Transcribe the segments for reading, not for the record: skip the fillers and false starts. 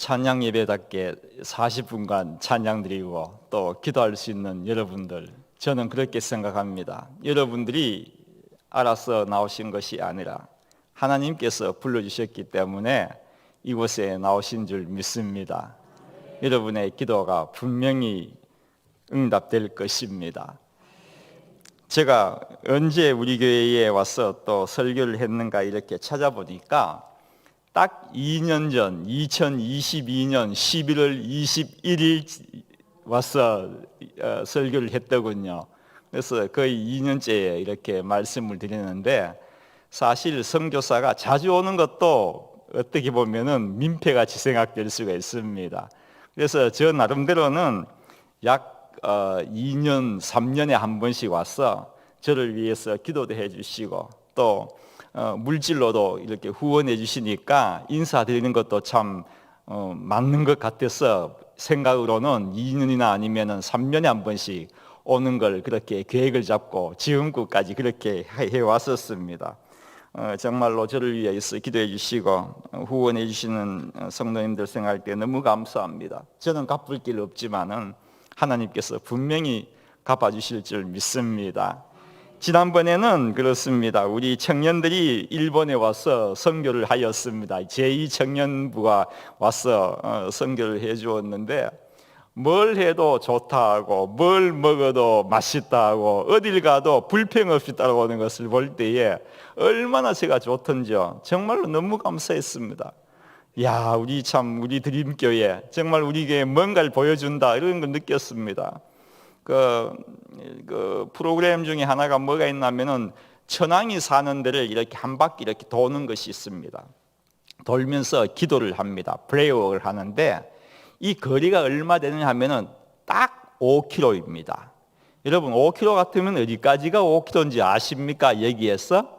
찬양 예배답게 40분간 찬양 드리고 또 기도할 수 있는 여러분들, 저는 그렇게 생각합니다. 여러분들이 알아서 나오신 것이 아니라 하나님께서 불러주셨기 때문에 이곳에 나오신 줄 믿습니다. 여러분의 기도가 분명히 응답될 것입니다. 제가 언제 우리 교회에 와서 또 설교를 했는가 이렇게 찾아보니까 딱 2년 전 2022년 11월 21일 와서 설교를 했더군요. 그래서 거의 2년째에 이렇게 말씀을 드리는데, 사실 선교사가 자주 오는 것도 어떻게 보면은 민폐같이 생각될 수가 있습니다. 그래서 저 나름대로는 약 2년 3년에 한 번씩 와서 저를 위해서 기도도 해주시고 또 물질로도 이렇게 후원해 주시니까 인사드리는 것도 참 맞는 것 같아서 생각으로는 2년이나 아니면은 3년에 한 번씩 오는 걸 그렇게 계획을 잡고 지금까지 그렇게 해왔었습니다. 정말로 저를 위해서 기도해 주시고 후원해 주시는 성도님들 생각할 때 너무 감사합니다. 저는 갚을 길 없지만은 하나님께서 분명히 갚아주실 줄 믿습니다. 지난번에는 그렇습니다. 우리 청년들이 일본에 와서 선교를 하였습니다. 제2청년부가 와서 선교를 해 주었는데, 뭘 해도 좋다 하고 뭘 먹어도 맛있다 하고 어딜 가도 불평 없이 따라오는 것을 볼 때에 얼마나 제가 좋던지요. 정말로 너무 감사했습니다. 야, 우리 드림교회 정말 우리 교회 뭔가를 보여준다, 이런 걸 느꼈습니다. 그 프로그램 중에 하나가 뭐가 있냐면은 천황이 사는 데를 이렇게 한 바퀴 이렇게 도는 것이 있습니다. 돌면서 기도를 합니다. 프레이워크를 하는데 이 거리가 얼마 되느냐 하면은 딱 5km입니다. 여러분 5km 같으면 어디까지가 5km인지 아십니까? 여기에서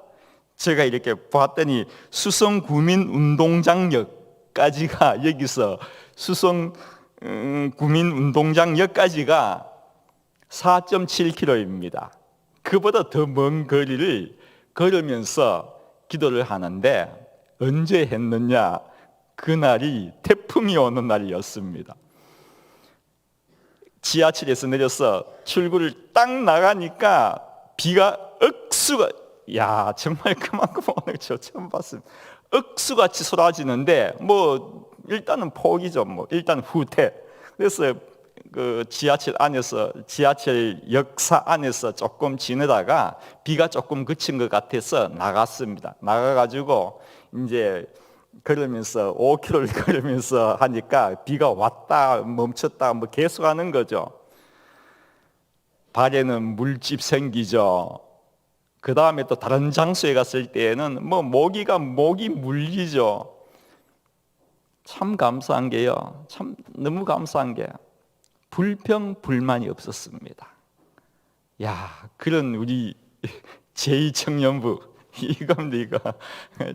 제가 이렇게 봤더니 수성구민운동장역까지가, 여기서 수성구민운동장역까지가 4.7km입니다. 그보다 더 먼 거리를 걸으면서 기도를 하는데, 언제 했느냐? 그날이 태풍이 오는 날이었습니다. 지하철에서 내려서 출구를 딱 나가니까 비가 억수가, 야, 정말 그만큼 오늘 저 처음 봤습니다. 억수같이 쏟아지는데 일단은 폭이죠. 일단 후퇴. 그래서 그 지하철 역사 안에서 조금 지내다가 비가 조금 그친 것 같아서 나갔습니다. 나가가지고 이제 걸으면서 5km를 걸으면서 하니까 비가 왔다 멈췄다 계속 하는 거죠. 발에는 물집 생기죠. 그 다음에 또 다른 장소에 갔을 때에는 목이 물리죠. 참 감사한 게요. 참 너무 감사한 게 불평 불만이 없었습니다. 야, 그런 우리 제2청년부 이겁니다.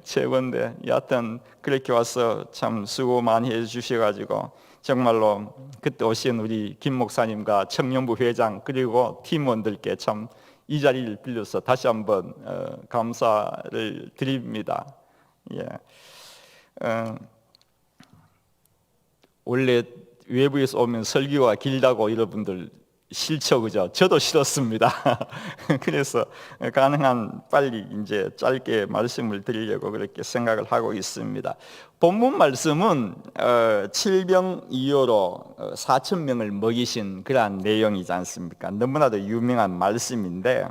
최고인데, 여하튼 그렇게 와서 참 수고 많이 해주셔가지고 정말로 그때 오신 우리 김 목사님과 청년부 회장 그리고 팀원들께 참 이 자리를 빌려서 다시 한번 감사를 드립니다. 예. 원래 외부에서 오면 설교가 길다고 여러분들 싫죠, 그죠? 저도 싫었습니다. 그래서 가능한 빨리 이제 짧게 말씀을 드리려고 그렇게 생각을 하고 있습니다. 본문 말씀은 칠병이어로 4,000명을 먹이신 그러한 내용이지 않습니까? 너무나도 유명한 말씀인데,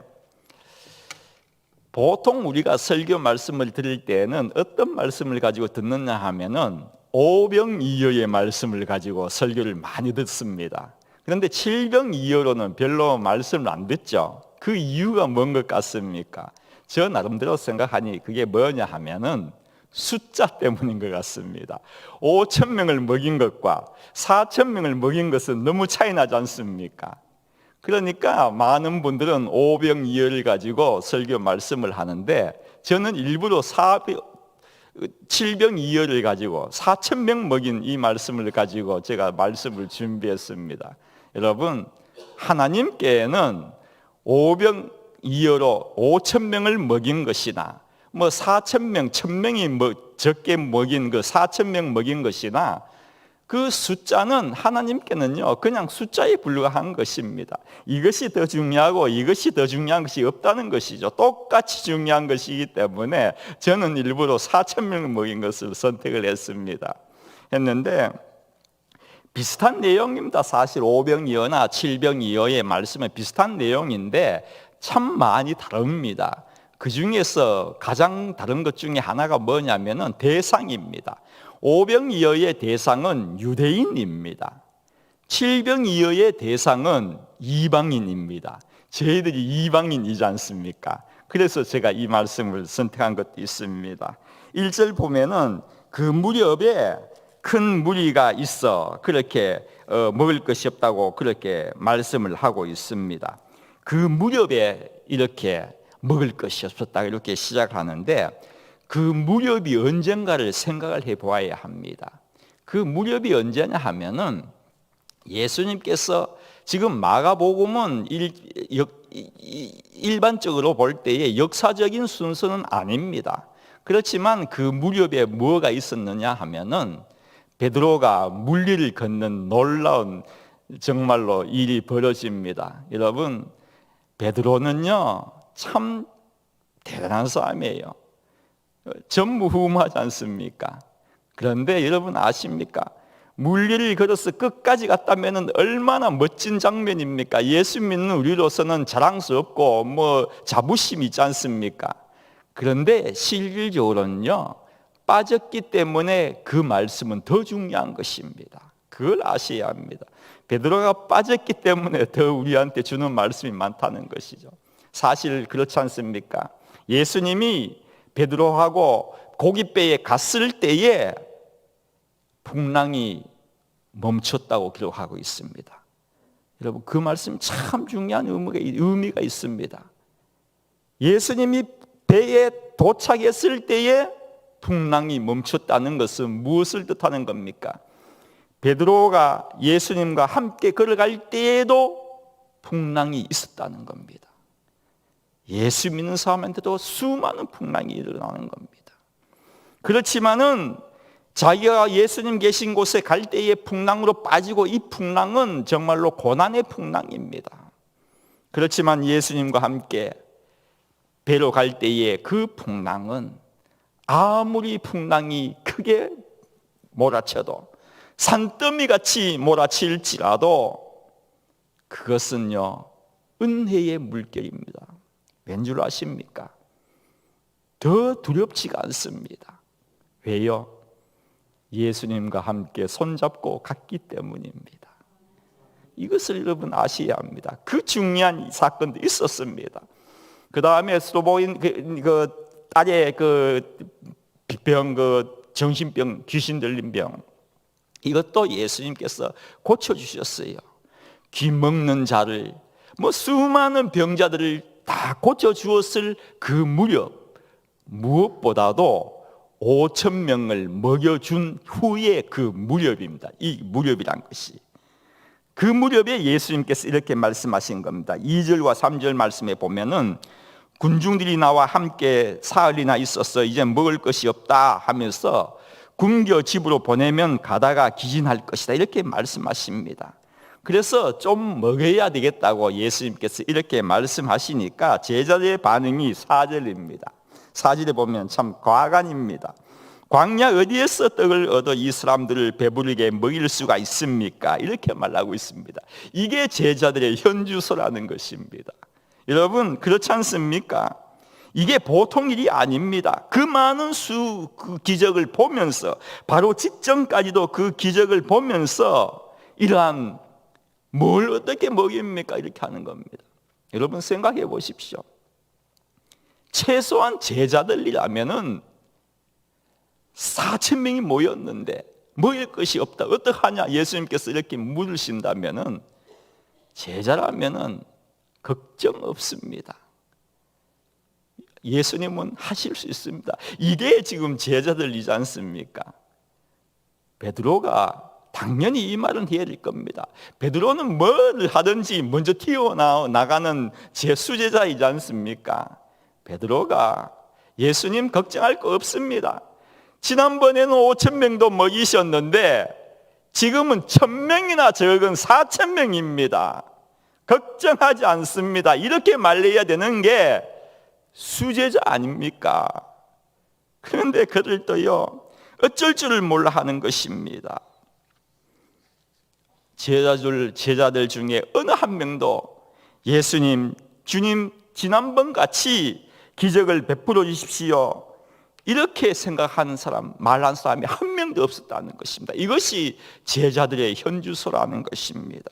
보통 우리가 설교 말씀을 드릴 때는 어떤 말씀을 가지고 듣느냐 하면은 오병이어의 말씀을 가지고 설교를 많이 듣습니다. 그런데 칠병이어로는 별로 말씀을 안 듣죠. 그 이유가 뭔 것 같습니까? 저 나름대로 생각하니 그게 뭐냐 하면은 숫자 때문인 것 같습니다. 5,000명을 먹인 것과 4,000명을 먹인 것은 너무 차이 나지 않습니까? 그러니까 많은 분들은 오병이어를 가지고 설교 말씀을 하는데, 저는 일부러 7병이어를 가지고 4,000명 먹인 이 말씀을 가지고 제가 말씀을 준비했습니다. 여러분, 하나님께는 5병이어로 5,000명을 먹인 것이나 4,000명, 1,000명이 적게 먹인 그 4,000명 먹인 것이나 그 숫자는 하나님께는요 그냥 숫자에 불과한 것입니다. 이것이 더 중요하고 이것이 더 중요한 것이 없다는 것이죠. 똑같이 중요한 것이기 때문에 저는 일부러 4,000명을 먹인 것을 선택을 했는데 비슷한 내용입니다. 사실 오병이어나 칠병이어의 말씀은 비슷한 내용인데 참 많이 다릅니다. 그 중에서 가장 다른 것 중에 하나가 뭐냐면은 대상입니다. 오병이어의 대상은 유대인입니다. 칠병이어의 대상은 이방인입니다. 저희들이 이방인이지 않습니까? 그래서 제가 이 말씀을 선택한 것도 있습니다. 1절 보면은 그 무렵에 큰 무리가 있어 그렇게 먹을 것이 없다고 그렇게 말씀을 하고 있습니다. 그 무렵에 이렇게 먹을 것이 없었다 이렇게 시작하는데 그 무렵이 언젠가를 생각을 해보아야 합니다. 그 무렵이 언제냐 하면은 예수님께서 지금 마가복음은 일반적으로 볼 때의 역사적인 순서는 아닙니다. 그렇지만 그 무렵에 뭐가 있었느냐 하면은 베드로가 물리를 걷는 놀라운 정말로 일이 벌어집니다. 여러분, 베드로는요 참 대단한 사람이에요. 전무후무하지 않습니까? 그런데 여러분 아십니까? 물리를 걸어서 끝까지 갔다면 얼마나 멋진 장면입니까? 예수 믿는 우리로서는 자랑스럽고 자부심이 있지 않습니까? 그런데 실질적으로는요 빠졌기 때문에 그 말씀은 더 중요한 것입니다. 그걸 아셔야 합니다. 베드로가 빠졌기 때문에 더 우리한테 주는 말씀이 많다는 것이죠. 사실 그렇지 않습니까? 예수님이 베드로하고 고깃배에 갔을 때에 풍랑이 멈췄다고 기록하고 있습니다. 여러분 그 말씀 참 중요한 의미가 있습니다. 예수님이 배에 도착했을 때에 풍랑이 멈췄다는 것은 무엇을 뜻하는 겁니까? 베드로가 예수님과 함께 걸어갈 때에도 풍랑이 있었다는 겁니다. 예수 믿는 사람한테도 수많은 풍랑이 일어나는 겁니다. 그렇지만은 자기가 예수님 계신 곳에 갈 때에 풍랑으로 빠지고 이 풍랑은 정말로 고난의 풍랑입니다. 그렇지만 예수님과 함께 배로 갈 때에 그 풍랑은 아무리 풍랑이 크게 몰아쳐도 산더미같이 몰아칠지라도 그것은요 은혜의 물결입니다. 왠 줄 아십니까? 더 두렵지가 않습니다. 왜요? 예수님과 함께 손잡고 갔기 때문입니다. 이것을 여러분 아셔야 합니다. 그 중요한 사건도 있었습니다. 그 다음에 스로보인 그 딸의 그 병, 그 정신병, 귀신 들린 병, 이것도 예수님께서 고쳐주셨어요. 귀 먹는 자를, 수많은 병자들을 다 고쳐주었을 그 무렵, 무엇보다도 5,000명을 먹여준 후에 그 무렵입니다. 이 무렵이란 것이. 그 무렵에 예수님께서 이렇게 말씀하신 겁니다. 2절과 3절 말씀에 보면은 군중들이 나와 함께 사흘이나 있었어 이제 먹을 것이 없다 하면서 굶겨 집으로 보내면 가다가 기진할 것이다 이렇게 말씀하십니다. 그래서 좀 먹어야 되겠다고 예수님께서 이렇게 말씀하시니까 제자들의 반응이 4절입니다. 4절에 보면 참 과간입니다. 광야 어디에서 떡을 얻어 이 사람들을 배부르게 먹일 수가 있습니까? 이렇게 말하고 있습니다. 이게 제자들의 현주소라는 것입니다. 여러분 그렇지 않습니까? 이게 보통 일이 아닙니다. 그 많은 그 기적을 보면서 바로 직전까지도 그 기적을 보면서 이러한 뭘 어떻게 먹입니까? 이렇게 하는 겁니다. 여러분 생각해 보십시오. 최소한 제자들이라면은 4,000명이 모였는데 먹을 것이 없다. 어떡하냐? 예수님께서 이렇게 물으신다면은 제자라면은 걱정 없습니다. 예수님은 하실 수 있습니다. 이게 지금 제자들이지 않습니까? 베드로가 당연히 이 말은 해야 될 겁니다. 베드로는 뭘 하든지 먼저 튀어나가는 제 수제자이지 않습니까? 베드로가 예수님 걱정할 거 없습니다. 지난번에는 5,000명도 먹이셨는데 지금은 1000명이나 적은 4000명입니다. 걱정하지 않습니다. 이렇게 말해야 되는 게 수제자 아닙니까? 그런데 그들도요, 어쩔 줄을 몰라 하는 것입니다. 제자들 중에 어느 한 명도 예수님, 주님 지난번 같이 기적을 베풀어 주십시오, 이렇게 생각하는 사람, 말한 사람이 한 명도 없었다는 것입니다. 이것이 제자들의 현주소라는 것입니다.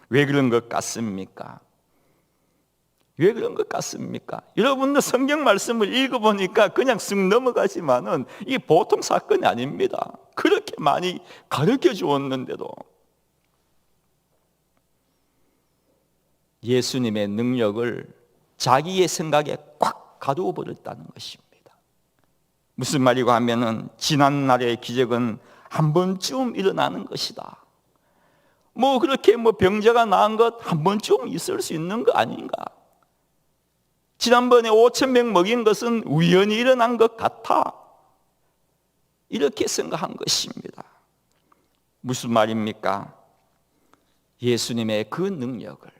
왜 그런 것 같습니까? 왜 그런 것 같습니까? 여러분들 성경 말씀을 읽어보니까 그냥 쓱 넘어가지만은 이게 보통 사건이 아닙니다. 그렇게 많이 가르쳐 주었는데도 예수님의 능력을 자기의 생각에 꽉 가두어 버렸다는 것입니다. 무슨 말이고 하면은 지난날의 기적은 한 번쯤 일어나는 것이다. 그렇게 병자가 나은 것 한 번쯤 있을 수 있는 거 아닌가? 지난번에 5000명 먹인 것은 우연히 일어난 것 같아. 이렇게 생각한 것입니다. 무슨 말입니까? 예수님의 그 능력을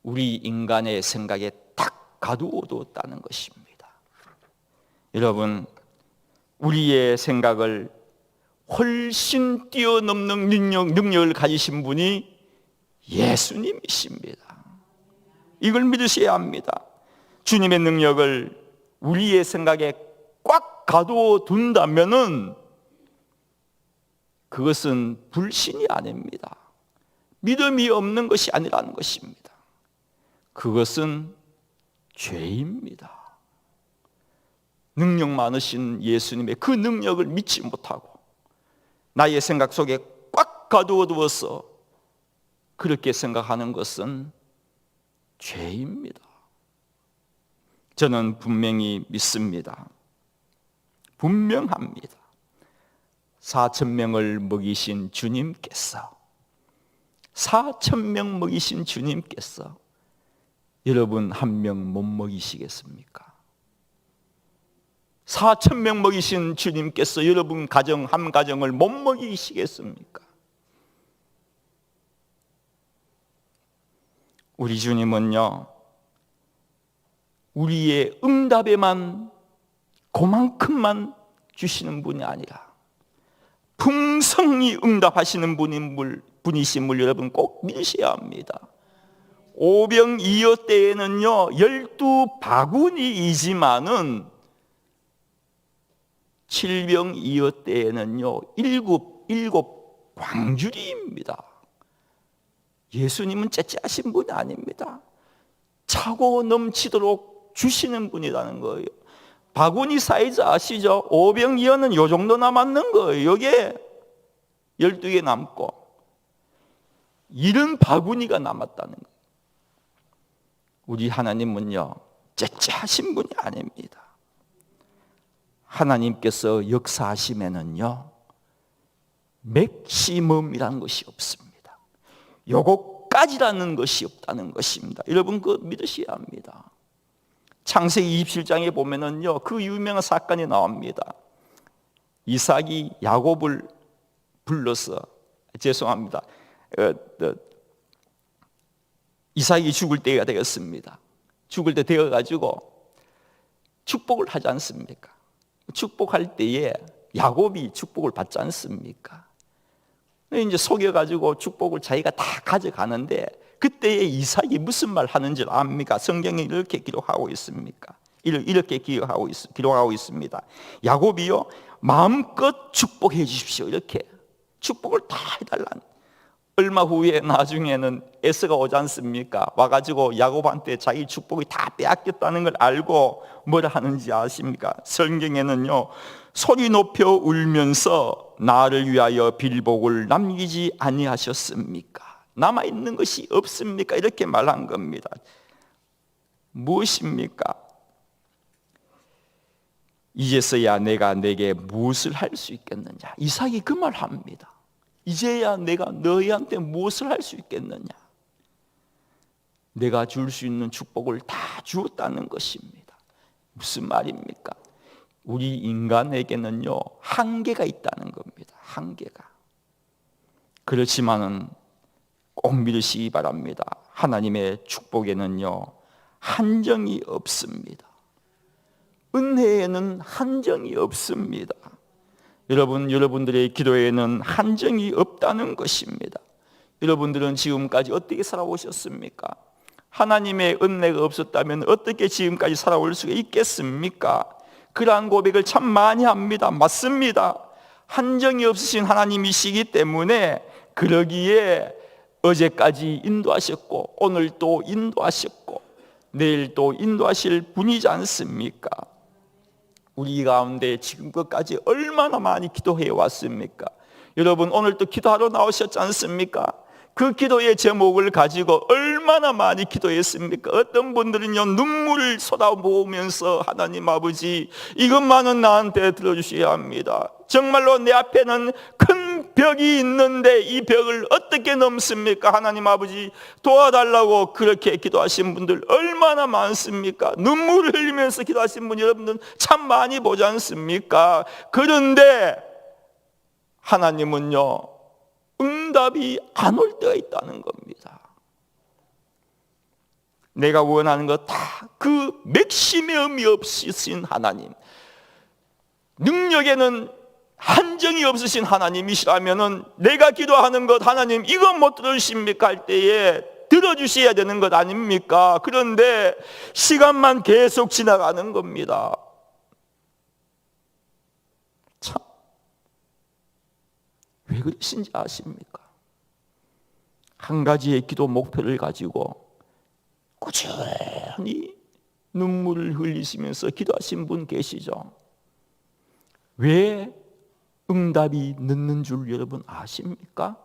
우리 인간의 생각에 딱 가두어 두었다는 것입니다. 여러분, 우리의 생각을 훨씬 뛰어넘는 능력을 가지신 분이 예수님이십니다. 이걸 믿으셔야 합니다. 주님의 능력을 우리의 생각에 꽉 가두어 둔다면은 그것은 불신이 아닙니다. 믿음이 없는 것이 아니라는 것입니다. 그것은 죄입니다. 능력 많으신 예수님의 그 능력을 믿지 못하고 나의 생각 속에 꽉 가두어 두어서 그렇게 생각하는 것은 죄입니다. 저는 분명히 믿습니다. 분명합니다. 4000명을 먹이신 주님께서, 4000명 먹이신 주님께서 여러분 한 명 못 먹이시겠습니까? 4000명 먹이신 주님께서 여러분 가정 한 가정을 못 먹이시겠습니까? 우리 주님은요, 우리의 응답에만 그만큼만 주시는 분이 아니라 풍성히 응답하시는 분이심을 여러분 꼭 믿으셔야 합니다. 오병이어 때에는요 12바구니이지만은 칠병이어 때에는요 일곱 광주리입니다. 예수님은 째째하신 분이 아닙니다. 차고 넘치도록 주시는 분이라는 거예요. 바구니 사이즈 아시죠? 오병이어는 요 정도 남았는 거예요. 여기에 12개 남고 이런 바구니가 남았다는 거예요. 우리 하나님은요 째째하신 분이 아닙니다. 하나님께서 역사하시면은요 맥시멈이라는 것이 없습니다. 요거까지라는 것이 없다는 것입니다. 여러분 그거 믿으셔야 합니다. 창세기 27장에 보면은요 그 유명한 사건이 나옵니다. 이삭이 야곱을 불러서 죄송합니다. 이삭이 죽을 때가 되었습니다. 죽을 때 되어가지고 축복을 하지 않습니까? 축복할 때에 야곱이 축복을 받지 않습니까? 이제 속여가지고 축복을 자기가 다 가져가는데 그때에 이삭이 무슨 말 하는지 압니까? 성경에 이렇게 기록하고 있습니까? 이렇게 기록하고 있습니다. 야곱이요 마음껏 축복해 주십시오. 이렇게 축복을 다 해달라는. 얼마 후에 나중에는 에서가 오지 않습니까? 와가지고 야곱한테 자기 축복이 다 빼앗겼다는 걸 알고 뭐라 하는지 아십니까? 성경에는요 소리 높여 울면서 나를 위하여 빌복을 남기지 아니하셨습니까? 남아있는 것이 없습니까? 이렇게 말한 겁니다. 무엇입니까? 이제서야 내가 내게 무엇을 할 수 있겠느냐? 이삭이 그 말 합니다. 이제야 내가 너희한테 무엇을 할 수 있겠느냐? 내가 줄 수 있는 축복을 다 주었다는 것입니다. 무슨 말입니까? 우리 인간에게는요 한계가 있다는 겁니다. 한계가. 그렇지만은 꼭 믿으시기 바랍니다. 하나님의 축복에는요, 한정이 없습니다. 은혜에는 한정이 없습니다. 여러분들의 기도에는 한정이 없다는 것입니다. 여러분들은 지금까지 어떻게 살아오셨습니까? 하나님의 은혜가 없었다면 어떻게 지금까지 살아올 수가 있겠습니까? 그러한 고백을 참 많이 합니다. 맞습니다. 한정이 없으신 하나님이시기 때문에 그러기에 어제까지 인도하셨고 오늘 또 인도하셨고 내일 또 인도하실 분이지 않습니까? 우리 가운데 지금까지 얼마나 많이 기도해 왔습니까? 여러분 오늘 또 기도하러 나오셨지 않습니까? 그 기도의 제목을 가지고 얼마나 많이 기도했습니까? 어떤 분들은요 눈물을 쏟아부으면서 하나님 아버지 이것만은 나한테 들어주셔야 합니다. 정말로 내 앞에는 큰 벽이 있는데 이 벽을 어떻게 넘습니까? 하나님 아버지 도와달라고 그렇게 기도하신 분들 얼마나 많습니까? 눈물을 흘리면서 기도하신 분 여러분들 참 많이 보지 않습니까? 그런데 하나님은요 응답이 안 올 때가 있다는 겁니다. 내가 원하는 것 다 그 맥시멈이 없으신 하나님, 능력에는 한정이 없으신 하나님이시라면 내가 기도하는 것 하나님 이거 못 들어주십니까 할 때에 들어주셔야 되는 것 아닙니까? 그런데 시간만 계속 지나가는 겁니다. 참 왜 그러신지 아십니까? 한 가지의 기도 목표를 가지고 꾸준히 눈물을 흘리시면서 기도하신 분 계시죠? 왜 응답이 늦는 줄 여러분 아십니까?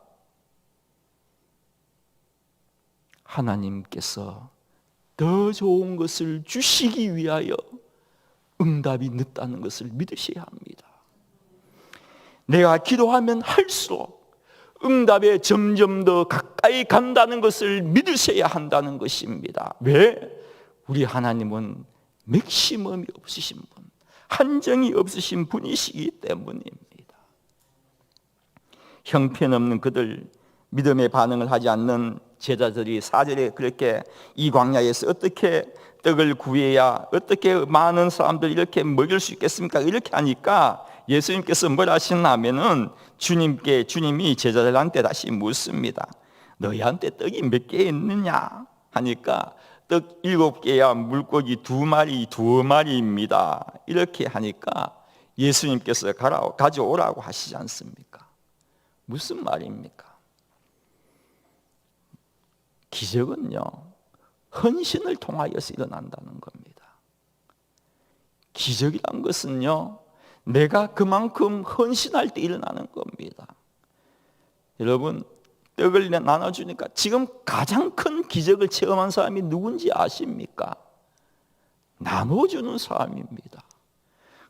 하나님께서 더 좋은 것을 주시기 위하여 응답이 늦다는 것을 믿으셔야 합니다. 내가 기도하면 할수록 응답에 점점 더 가까이 간다는 것을 믿으셔야 한다는 것입니다. 왜? 우리 하나님은 맥시멈이 없으신 분, 한정이 없으신 분이시기 때문입니다. 형편없는 그들, 믿음의 반응을 하지 않는 제자들이 4절에 그렇게 이 광야에서 어떻게 떡을 구해야 어떻게 많은 사람들 이렇게 먹일 수 있겠습니까? 이렇게 하니까 예수님께서 뭘 하시냐면은 주님이 제자들한테 다시 묻습니다. 너희한테 떡이 몇 개 있느냐 하니까 떡 7개야 물고기 2마리입니다. 이렇게 하니까 예수님께서 가져오라고 하시지 않습니까? 무슨 말입니까? 기적은요 헌신을 통하여서 일어난다는 겁니다. 기적이란 것은요 내가 그만큼 헌신할 때 일어나는 겁니다. 여러분 떡을 나눠주니까 지금 가장 큰 기적을 체험한 사람이 누군지 아십니까? 나눠주는 사람입니다.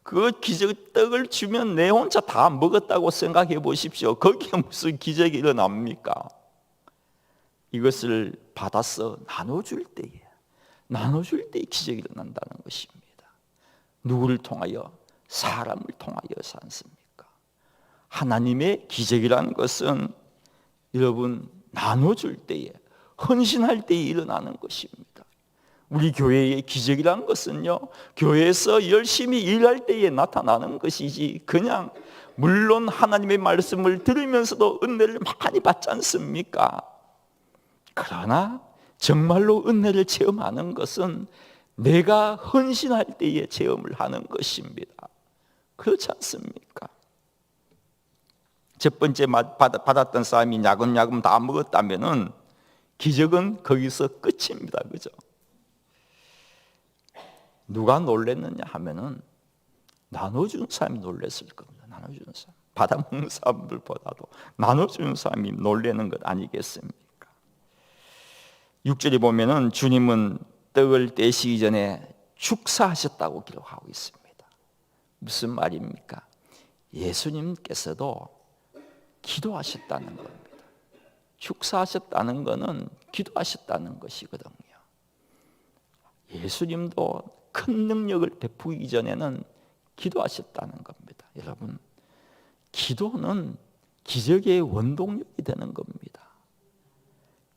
그 기적 떡을 주면 내 혼자 다 먹었다고 생각해 보십시오. 거기에 무슨 기적이 일어납니까? 이것을 받아서 나눠줄 때에 기적이 일어난다는 것입니다. 누구를 통하여? 사람을 통하여서 않습니까? 하나님의 기적이라는 것은 여러분 나눠줄 때에 헌신할 때에 일어나는 것입니다. 우리 교회의 기적이라는 것은요 교회에서 열심히 일할 때에 나타나는 것이지 그냥 물론 하나님의 말씀을 들으면서도 은혜를 많이 받지 않습니까? 그러나 정말로 은혜를 체험하는 것은 내가 헌신할 때에 체험을 하는 것입니다. 그렇지 않습니까? 첫 번째 받았던 사람이 야금야금 다 먹었다면은 기적은 거기서 끝입니다. 그죠? 누가 놀랬느냐 하면은 나눠주는 사람이 놀랬을 겁니다. 나눠주는 사람. 받아먹는 사람들보다도 나눠주는 사람이 놀라는 것 아니겠습니까? 6절에 보면은 주님은 떡을 떼시기 전에 축사하셨다고 기록하고 있습니다. 무슨 말입니까? 예수님께서도 기도하셨다는 겁니다. 축사하셨다는 것은 기도하셨다는 것이거든요. 예수님도 큰 능력을 베푸기 전에는 기도하셨다는 겁니다. 여러분, 기도는 기적의 원동력이 되는 겁니다.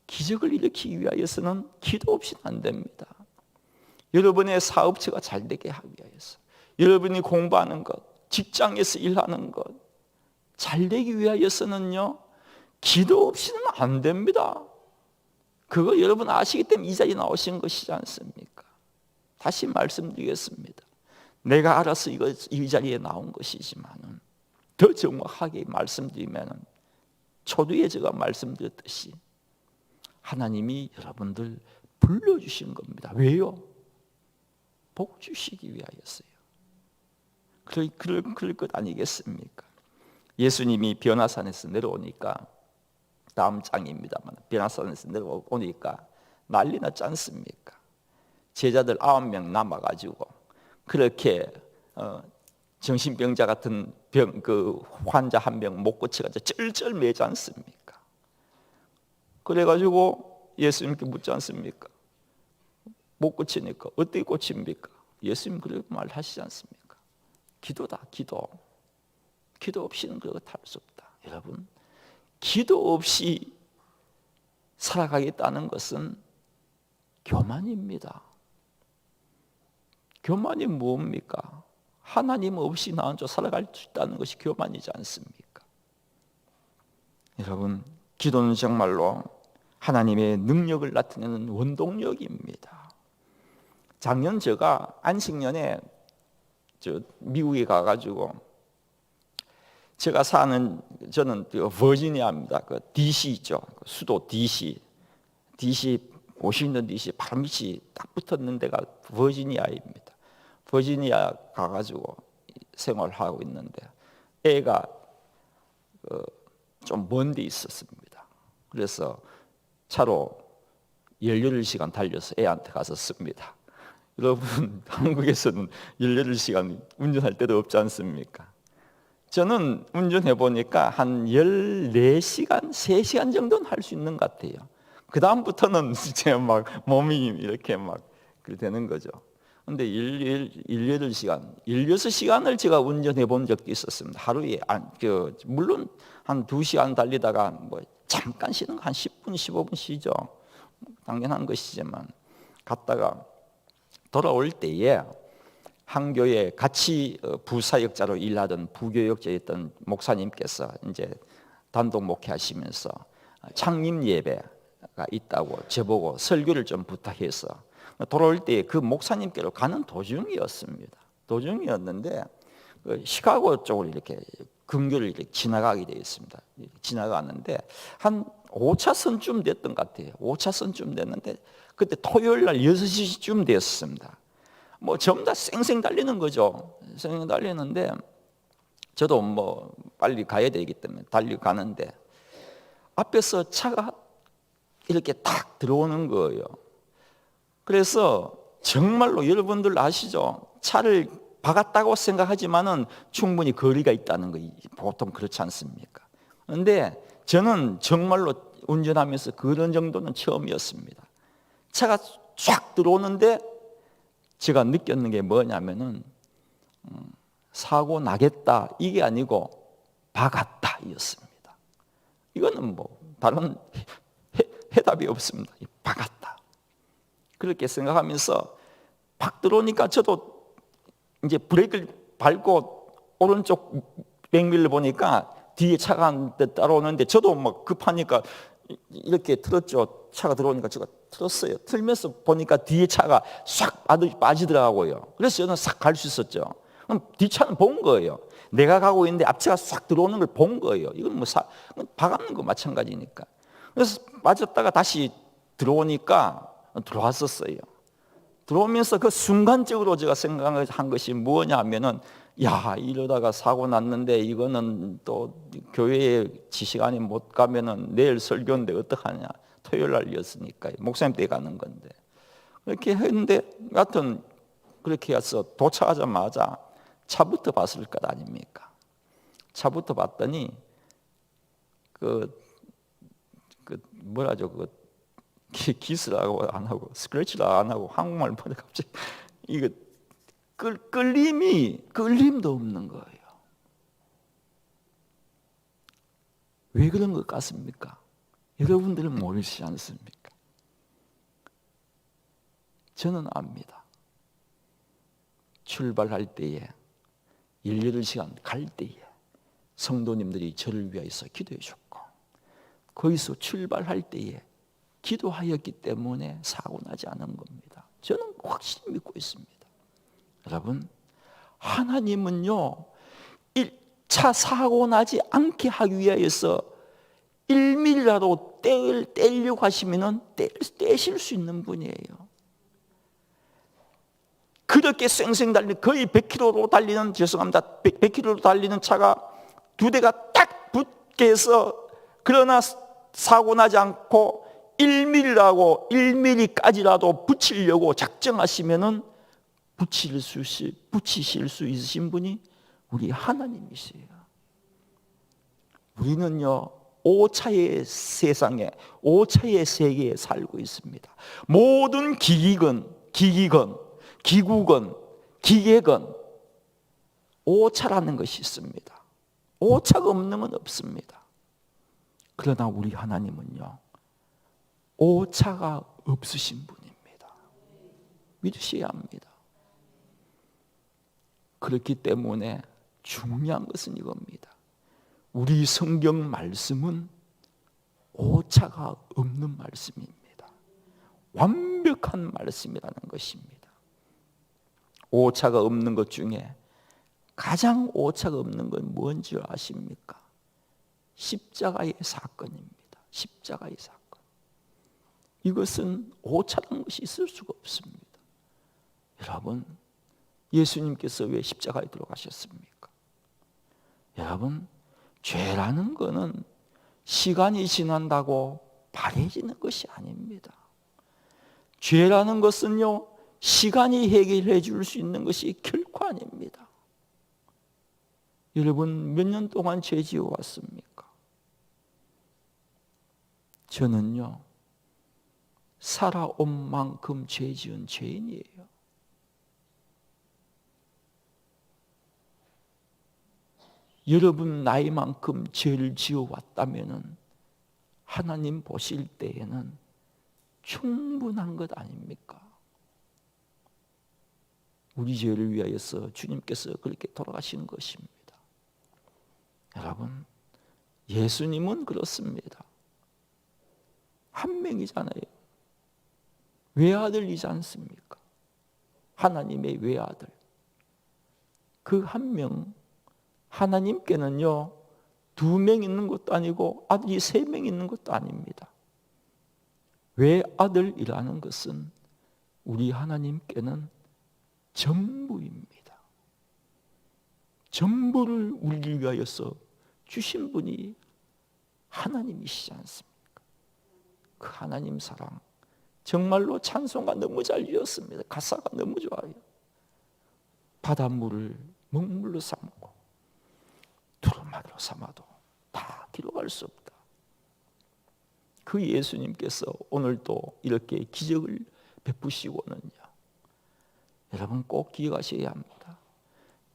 기적을 일으키기 위하여서는 기도 없이는 안 됩니다. 여러분의 사업체가 잘 되게 하기 위해서, 여러분이 공부하는 것, 직장에서 일하는 것 잘 되기 위하여서는요, 기도 없이는 안 됩니다. 그거 여러분 아시기 때문에 이 자리에 나오신 것이지 않습니까? 다시 말씀드리겠습니다. 내가 알아서 이 자리에 나온 것이지만은 더 정확하게 말씀드리면, 초두에 제가 말씀드렸듯이 하나님이 여러분들 불러주신 겁니다. 왜요? 복 주시기 위하여서요. 그럴 것 아니겠습니까? 예수님이 변화산에서 내려오니까, 다음 장입니다만, 변화산에서 내려오니까 난리 났지 않습니까? 제자들 9명 남아가지고 그렇게 정신병자 같은 그 환자 한 명 못 고쳐가지고 쩔쩔 매지 않습니까? 그래가지고 예수님께 묻지 않습니까? 못 고치니까 어떻게 고칩니까? 예수님 그렇게 말하시지 않습니까? 기도다, 기도. 기도 없이는 그것을 할 수 없다. 여러분, 기도 없이 살아가겠다는 것은 교만입니다. 교만이 뭡니까? 하나님 없이 나 혼자 살아갈 수 있다는 것이 교만이지 않습니까? 여러분, 기도는 정말로 하나님의 능력을 나타내는 원동력입니다. 작년 제가 안식년에 미국에 가가지고, 저는 버지니아입니다. 그 DC 있죠. 수도 DC 워싱턴 DC 바로 밑이 딱 붙었는 데가 버지니아입니다. 버지니아 가가지고 생활하고 있는데, 애가 좀 먼 데 있었습니다. 그래서 차로 18시간 달려서 애한테 가서 씁니다. 여러분, 한국에서는 18시간 운전할 때도 없지 않습니까? 저는 운전해 보니까 한 14시간, 3시간 정도는 할 수 있는 것 같아요. 그 다음부터는 제가 막 몸이 이렇게 막 되는 거죠. 근데 18시간, 16시간을 제가 운전해 본 적도 있었습니다. 하루에. 물론 한 2시간 달리다가 뭐 잠깐 쉬는 거 한 10분, 15분 쉬죠. 당연한 것이지만, 갔다가 돌아올 때에 한 교회 같이 부사역자로 일하던 부교역자였던 목사님께서 이제 단독 목회하시면서 창립 예배가 있다고 저보고 설교를 좀 부탁해서 돌아올 때 그 목사님께로 가는 도중이었습니다. 도중이었는데 시카고 쪽으로 이렇게 근교를 이렇게 지나가게 되어 있습니다. 지나가는데 한 5차선쯤 됐던 것 같아요. 5차선쯤 됐는데 그때 토요일 날 6시쯤 됐습니다. 뭐 전부 다 쌩쌩 달리는 거죠. 쌩쌩 달리는데 저도 뭐 빨리 가야 되기 때문에 달려가는데, 앞에서 차가 이렇게 탁 들어오는 거예요. 그래서 정말로 여러분들 아시죠? 차를 박았다고 생각하지만은 충분히 거리가 있다는 거 보통 그렇지 않습니까? 그런데 저는 정말로 운전하면서 그런 정도는 처음이었습니다. 차가 쫙 들어오는데 제가 느꼈는 게 뭐냐면은 사고 나겠다 이게 아니고 박았다 이었습니다. 이거는 뭐 다른 해답이 없습니다. 박았다. 그렇게 생각하면서 팍 들어오니까 저도 이제 브레이크를 밟고 오른쪽 백밀러 보니까 뒤에 차가 한 대 따라오는데, 저도 막 급하니까 이렇게 틀었죠. 차가 들어오니까 제가 틀었어요. 틀면서 보니까 뒤에 차가 싹 빠지더라고요. 그래서 저는 싹 갈 수 있었죠. 그럼 뒷차는 본 거예요. 내가 가고 있는데 앞차가 싹 들어오는 걸 본 거예요. 이건 뭐 박았는 거 마찬가지니까. 그래서 빠졌다가 다시 들어오니까 들어왔었어요. 들어오면서 그 순간적으로 제가 생각한 것이 뭐냐 하면은, 야, 이러다가 사고 났는데 이거는 또 교회에 시간이 못 가면은 내일 설교인데 어떡하냐. 토요일 날이었으니까 목사님 때 가는 건데. 그렇게 했는데, 여하튼 그렇게 해서 도착하자마자 차부터 봤을 것 아닙니까? 차부터 봤더니 기스라고 안 하고 스크래치라고 안 하고 한국말 보다 갑자기 이거 끌림도 없는 거예요. 왜 그런 것 같습니까? 여러분들은 모르시지 않습니까? 저는 압니다. 출발할 때에 18시간 갈 때에 성도님들이 저를 위하여서 기도해 줬고, 거기서 출발할 때에 기도하였기 때문에 사고 나지 않은 겁니다. 저는 확실히 믿고 있습니다. 여러분, 하나님은요 1차 사고 나지 않게 하기 위하여서 1mm라도 떼려고 하시면 떼실 수 있는 분이에요. 그렇게 쌩쌩 달리는, 거의 100km로 달리는, 죄송합니다, 100km로 달리는 차가 두 대가 딱 붙게 해서, 그러나 사고 나지 않고 1mm까지라도 붙이려고 작정하시면은 붙이실 수 있으신 분이 우리 하나님이세요. 우리는요 5차의 세상에, 5차의 세계에 살고 있습니다. 모든 기기건, 기국은, 기계건 5차라는 것이 있습니다. 5차가 없는 건 없습니다. 그러나 우리 하나님은요 5차가 없으신 분입니다. 믿으셔야 합니다. 그렇기 때문에 중요한 것은 이겁니다. 우리 성경 말씀은 오차가 없는 말씀입니다. 완벽한 말씀이라는 것입니다. 오차가 없는 것 중에 가장 오차가 없는 건 뭔지 아십니까? 십자가의 사건입니다. 십자가의 사건. 이것은 오차라는 것이 있을 수가 없습니다. 여러분, 예수님께서 왜 십자가에 들어가셨습니까? 여러분, 죄라는 것은 시간이 지난다고 바래지는 것이 아닙니다. 죄라는 것은요 시간이 해결해 줄 수 있는 것이 결코 아닙니다. 여러분, 몇 년 동안 죄 지어 왔습니까? 저는요 살아온 만큼 죄 지은 죄인이에요. 여러분 나이만큼 죄를 지어왔다면 하나님 보실 때에는 충분한 것 아닙니까? 우리 죄를 위하여서 주님께서 그렇게 돌아가신 것입니다. 여러분, 예수님은 그렇습니다. 한 명이잖아요. 외아들이지 않습니까? 하나님의 외아들. 그 한 명, 하나님께는요 2명 있는 것도 아니고 아들이 3명 있는 것도 아닙니다. 외아들이라는 것은 우리 하나님께는 전부입니다. 전부를 우리를 위하여서 주신 분이 하나님이시지 않습니까? 그 하나님 사랑, 정말로 찬송가 너무 잘 지었습니다. 가사가 너무 좋아요. 바닷물을 먹물로 삼고 두루마리로 삼아도 다 기록할 수 없다. 그 예수님께서 오늘도 이렇게 기적을 베푸시고는요, 여러분 꼭 기억하셔야 합니다.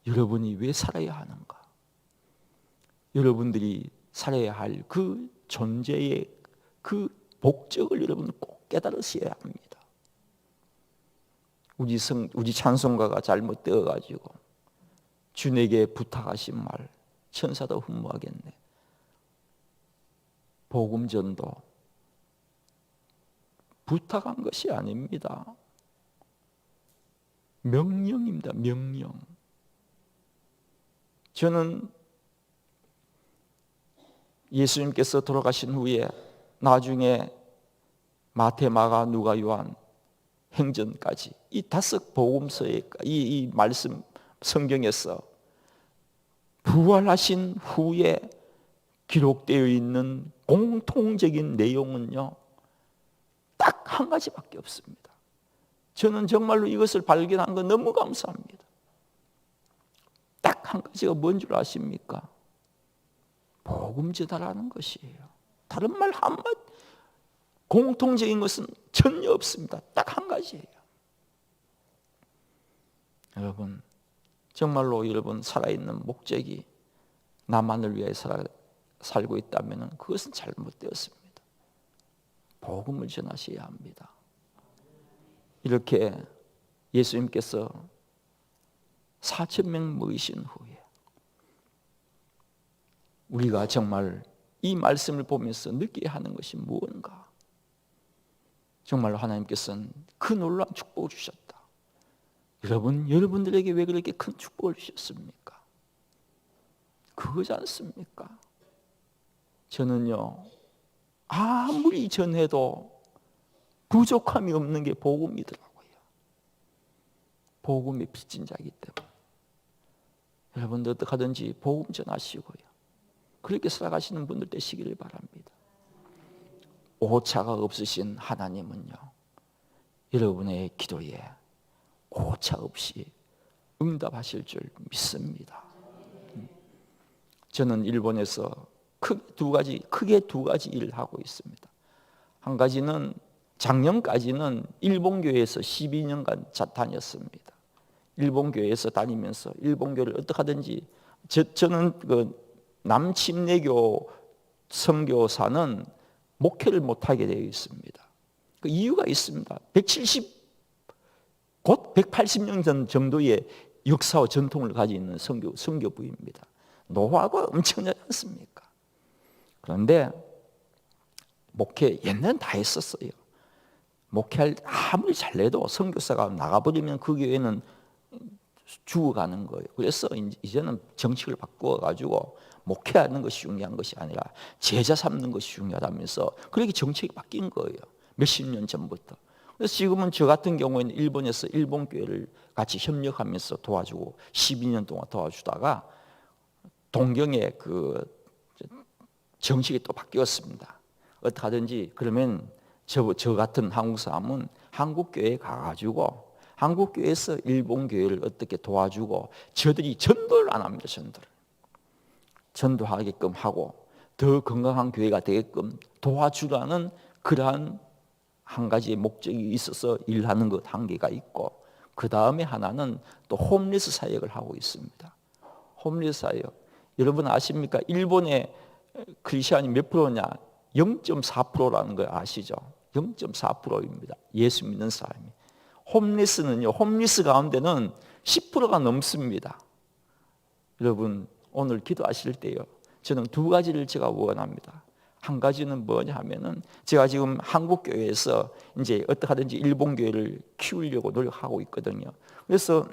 여러분이 왜 살아야 하는가? 여러분들이 살아야 할 그 존재의 그 목적을 여러분 꼭 깨달으셔야 합니다. 우리 찬송가가 잘못되어가지고 주님에게 부탁하신 말 천사도 흠모하겠네. 복음전도 부탁한 것이 아닙니다. 명령입니다. 명령. 저는 예수님께서 돌아가신 후에 나중에 마태, 마가, 누가, 요한, 행전까지 이 5 복음서에 이 말씀 성경에서 부활하신 후에 기록되어 있는 공통적인 내용은요 딱 한 가지밖에 없습니다. 저는 정말로 이것을 발견한 건 너무 감사합니다. 딱 한 가지가 뭔 줄 아십니까? 복음 전하라는 것이에요. 다른 말 한마디, 공통적인 것은 전혀 없습니다. 딱 한 가지예요. 여러분, 정말로 여러분 살아있는 목적이 나만을 위해 살고 있다면 그것은 잘못되었습니다. 복음을 전하셔야 합니다. 이렇게 예수님께서 4,000명 모이신 후에 우리가 정말 이 말씀을 보면서 느껴야 하는 것이 무엇인가? 정말로 하나님께서는 그 놀라운 축복을 주셨다. 여러분들에게 왜 그렇게 큰 축복을 주셨습니까? 그거지 않습니까? 저는요, 아무리 전해도 부족함이 없는 게 복음이더라고요. 복음의 빚진 자이기 때문에 여러분들 어떻게 하든지 복음 전하시고요, 그렇게 살아가시는 분들 되시기를 바랍니다. 오차가 없으신 하나님은요, 여러분의 기도에 오차 없이 응답하실 줄 믿습니다. 저는 일본에서 크게 두 가지 일을 하고 있습니다. 한 가지는 작년까지는 일본 교회에서 12년간 다녔습니다. 일본 교회에서 다니면서 일본 교회를 어떻게 하든지 저는 그 남침례교 선교사는 목회를 못하게 되어 있습니다. 그 이유가 있습니다. 곧 180년 전 정도의 역사와 전통을 가지고 있는 선교부입니다. 노하우가 엄청나지 않습니까? 그런데 목회 옛날엔 다 했었어요. 목회할 아무리 잘해도 선교사가 나가버리면 그 교회는 죽어가는 거예요. 그래서 이제는 정책을 바꿔가지고 목회하는 것이 중요한 것이 아니라 제자 삼는 것이 중요하다면서 그렇게 정책이 바뀐 거예요. 몇십 년 전부터. 그래서 지금은 저 같은 경우에는 일본에서 일본 교회를 같이 협력하면서 도와주고 12년 동안 도와주다가 동경에 그 정책이 또 바뀌었습니다. 어떻게 하든지 그러면 저 같은 한국 사람은 한국 교회에 가가지고 한국 교회에서 일본 교회를 어떻게 도와주고 저들이 전도를 안 합니다. 전도하게끔 하고 더 건강한 교회가 되게끔 도와주라는 그러한 한 가지의 목적이 있어서 일하는 것 한계가 있고, 그 다음에 하나는 또 홈리스 사역을 하고 있습니다. 홈리스 사역, 여러분 아십니까? 일본의 크리스천이 몇 프로냐? 0.4%라는 걸 아시죠? 0.4%입니다. 예수 믿는 사람이. 홈리스 가운데는 10%가 넘습니다. 여러분 오늘 기도하실 때요, 저는 두 가지를 제가 원합니다. 한 가지는 뭐냐 하면은 제가 지금 한국 교회에서 이제 어떻게 하든지 일본 교회를 키우려고 노력하고 있거든요. 그래서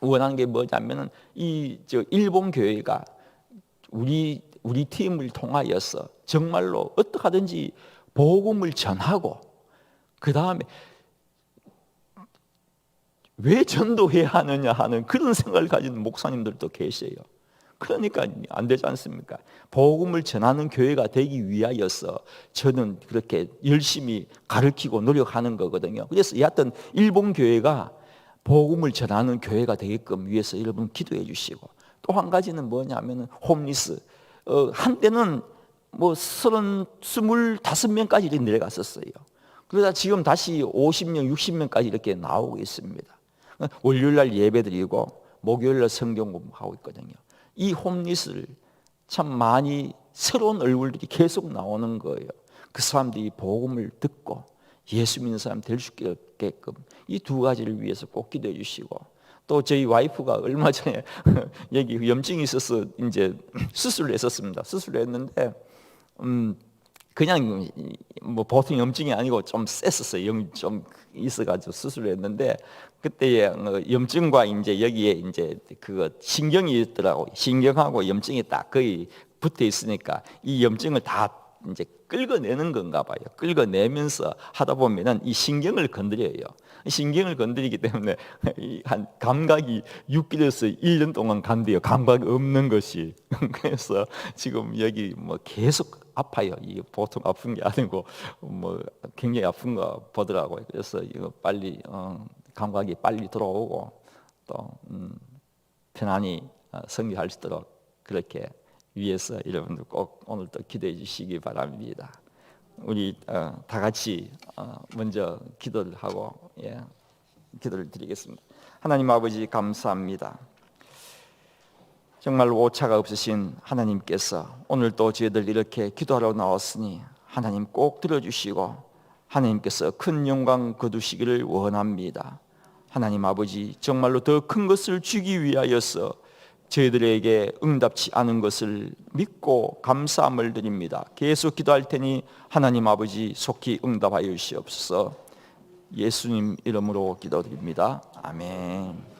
원하는 게 뭐냐면은 일본 교회가 우리 팀을 통하여서 정말로 어떻게 하든지 복음을 전하고, 그 다음에 왜 전도해야 하느냐 하는 그런 생각을 가진 목사님들도 계세요. 그러니까 안 되지 않습니까? 복음을 전하는 교회가 되기 위하여서 저는 그렇게 열심히 가르치고 노력하는 거거든요. 그래서 여하튼 일본 교회가 복음을 전하는 교회가 되게끔 위해서 여러분 기도해 주시고, 또 한 가지는 뭐냐면 홈리스, 한때는 뭐 25명까지 이렇게 내려갔었어요. 그러다 지금 다시 50명, 60명까지 이렇게 나오고 있습니다. 월요일날 예배드리고 목요일날 성경 공부하고 있거든요. 이 홈리스를 참 많이 새로운 얼굴들이 계속 나오는 거예요. 그 사람들이 복음을 듣고 예수 믿는 사람 될 수 있게끔 이 두 가지를 위해서 꼭 기도해 주시고, 또 저희 와이프가 얼마 전에 여기 염증이 있어서 이제 수술을 했었습니다. 수술을 했는데 그냥 뭐 보통 염증이 아니고 좀 셌었어요. 좀 있어가지고 수술을 했는데, 그때 염증과 이제 여기에 이제 그거 신경이 있더라고. 신경하고 염증이 딱 거의 붙어 있으니까 이 염증을 다 이제 끌어내는 건가 봐요. 끌어내면서 하다 보면은 이 신경을 건드려요. 신경을 건드리기 때문에 한 감각이 6개월에서 1년 동안 간대요. 감각이 없는 것이. 그래서 지금 여기 뭐 계속 아파요. 이게 보통 아픈 게 아니고 뭐 굉장히 아픈 거 보더라고요. 그래서 이거 빨리 감각이 빨리 들어오고 또 편안히 성교할 수 있도록 그렇게 위해서 여러분들 꼭 오늘 또 기도해 주시기 바랍니다. 우리 다 같이 먼저 기도를 하고 기도를 드리겠습니다. 하나님 아버지 감사합니다. 정말로 오차가 없으신 하나님께서 오늘 또 저희들 이렇게 기도하러 나왔으니 하나님 꼭 들어주시고 하나님께서 큰 영광 거두시기를 원합니다. 하나님 아버지, 정말로 더 큰 것을 주기 위하여서 저희들에게 응답치 않은 것을 믿고 감사함을 드립니다. 계속 기도할 테니 하나님 아버지 속히 응답하여 주시옵소서. 예수님 이름으로 기도드립니다. 아멘.